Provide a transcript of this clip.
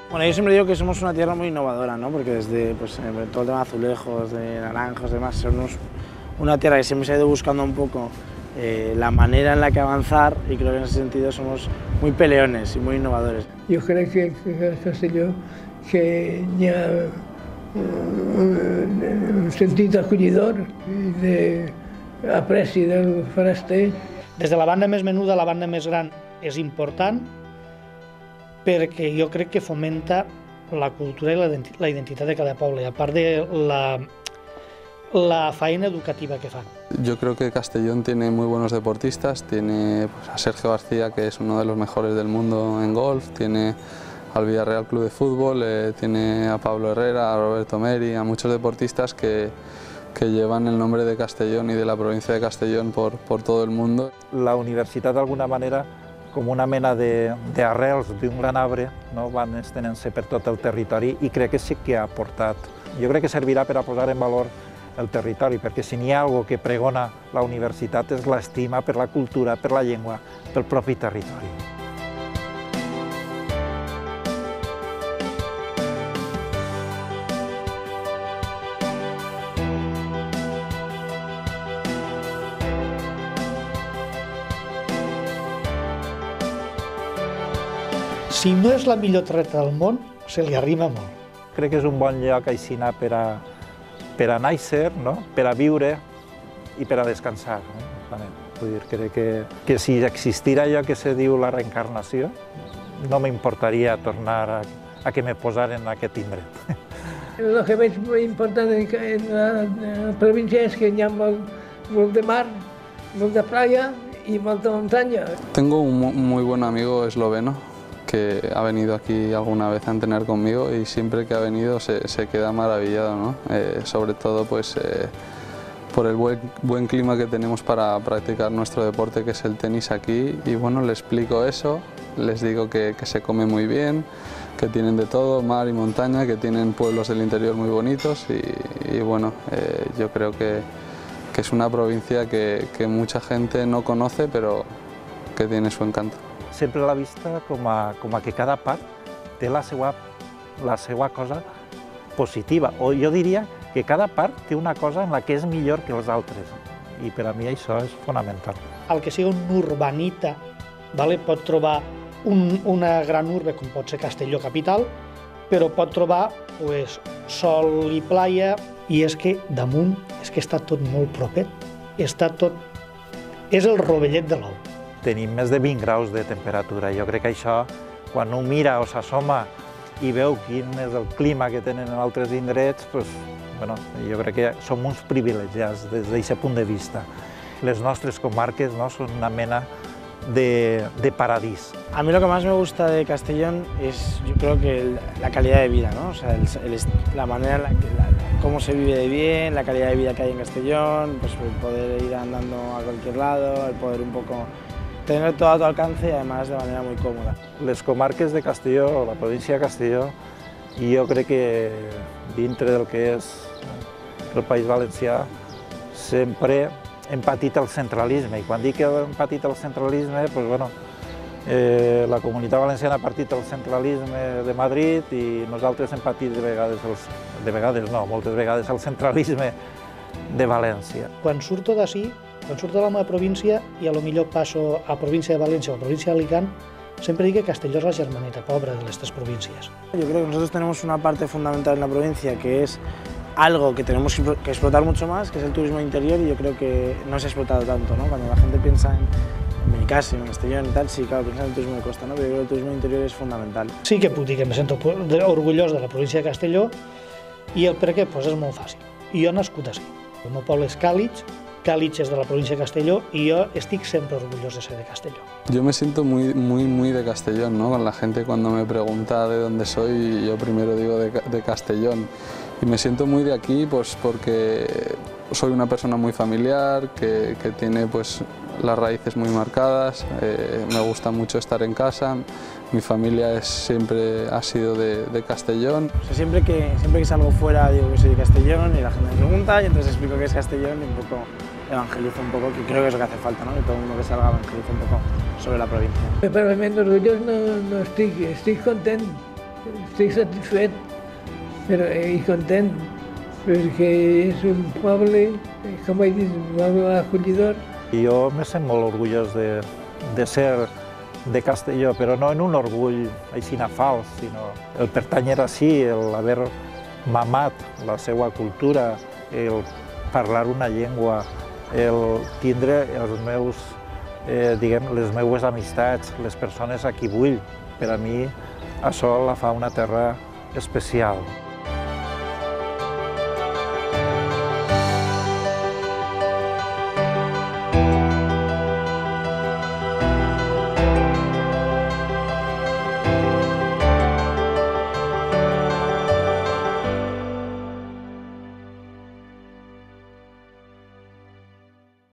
Bueno, yo siempre digo que somos una tierra muy innovadora, ¿no? Porque desde pues, todo el tema de azulejos, de naranjos, demás, somos una tierra que siempre se ha ido buscando un poco la manera en la que avanzar y creo que en ese sentido somos muy peleones y muy innovadores. Jo crec que a Castelló que hi ha un sentit acollidor i d'apreci del foraster. Des de la banda més menuda a la banda més gran és important perquè jo crec que fomenta la cultura i la identitat de cada poble, a part de la faena educativa que fan. Yo creo que Castellón tiene muy buenos deportistas, tiene pues, a Sergio García, que es uno de los mejores del mundo en golf, tiene al Villarreal Club de Fútbol, tiene a Pablo Herrera, a Roberto Meri, a muchos deportistas que llevan el nombre de Castellón y de la provincia de Castellón por todo el mundo. La universitat d'alguna manera com una mena d'arrels d'un gran arbre, no? Van estenent-se per tot el territori i crec que sí que ha aportat. Jo crec que servirà per a posar en valor el territori, perquè si n'hi ha alguna que pregona la universitat és l'estima per la cultura, per la llengua, pel propi territori. Si no és la millor terreta del món, se li arrima molt. Crec que és un bon lloc aixina per a néixer, no? Per a viure i per a descansar. No? Vull dir, crec que si existira allò que se diu la reencarnació, no m'importaria tornar a que me posaren en aquest indret. El que veig important en la província és que hi ha molt de mar, molt de playa i molta muntanya. Tengo un muy buen amigo esloveno que ha venido aquí alguna vez a entrenar conmigo y siempre que ha venido se queda maravillado, ¿no? Sobre todo pues, por el buen clima que tenemos para practicar nuestro deporte, que es el tenis aquí, y bueno, le explico eso, les digo que se come muy bien, que tienen de todo, mar y montaña, que tienen pueblos del interior muy bonitos y bueno, yo creo que es una provincia que mucha gente no conoce, pero que tiene su encanto. Sempre l'ha vista com a que cada part té la seva cosa positiva, o jo diria que cada part té una cosa en la que és millor que els altres, i per a mi això és fonamental. El que sigui un urbanita pot trobar una gran urbe com pot ser Castelló capital, però pot trobar sol i playa, i és que damunt està tot molt propet, és el rovellet de l'ou. Tenim més de 20 graus de temperatura. Jo crec que això, quan un mira o s'assoma i veu quin és el clima que tenen en altres indrets, jo crec que som uns privilegiats des d'aquest punt de vista. Les nostres comarques són una mena de paradís. A mí lo que más me gusta de Castellón es, yo creo que la calidad de vida, ¿no? O sea, la manera en la que, cómo se vive de bien, la calidad de vida que hay en Castellón, pues el poder ir andando a cualquier lado, el poder un poco tener todo a tu alcance y además de manera muy cómoda. Les comarques de Castelló, la província de Castelló, jo crec que dintre del que és el País Valencià sempre hem patit el centralisme, i quan dic que hem patit el centralisme, la Comunitat Valenciana ha patit el centralisme de Madrid i nosaltres hem patit moltes vegades el centralisme de València. Quan surto d'ací, quan surto de la meva província i potser passo a província de València o a província d'Alicant, siempre digo que Castelló es la germaneta pobre de las tres provincias. Yo creo que nosotros tenemos una parte fundamental en la provincia que es algo que tenemos que explotar mucho más, que es el turismo interior, y yo creo que no se ha explotado tanto, ¿no? Cuando la gente piensa en Benicàssim, en Castellón y tal, sí, claro, piensa en el turismo de costa, ¿no? Pero yo creo que el turismo interior es fundamental. Sí que puc dir que me sento orgullós de la província de Castelló, i el per què? Pues és molt fàcil. Jo he nascut així. El meu poble és Càlig és de la província de Castelló y yo estic sempre orgullós de ser de Castelló. Yo me siento muy de Castellón, ¿no? Con la gente cuando me pregunta de dónde soy, yo primero digo de Castellón. Y me siento muy de aquí pues porque soy una persona muy familiar, que tiene pues las raíces muy marcadas, me gusta mucho estar en casa, mi familia siempre ha sido de Castellón. O sea, siempre que salgo fuera digo que soy de Castellón y la gente me pregunta y entonces explico que es Castellón y un poco evangelizo un poco, que creo que es lo que hace falta, ¿no? Que todo el mundo que salga evangelice un poco sobre la provincia. Realment orgullós no estic content estic satisfet i content, perquè és un poble, com he dit, molt acollidor. Jo me sent molt orgullós de ser de Castelló, però no en un orgull així fals, sinó el pertànyer ací, l'haver mamat la seva cultura, el parlar una llengua, el tindre els meus, les meues amistats, les persones a qui vull. Per a mi això la fa una terra especial.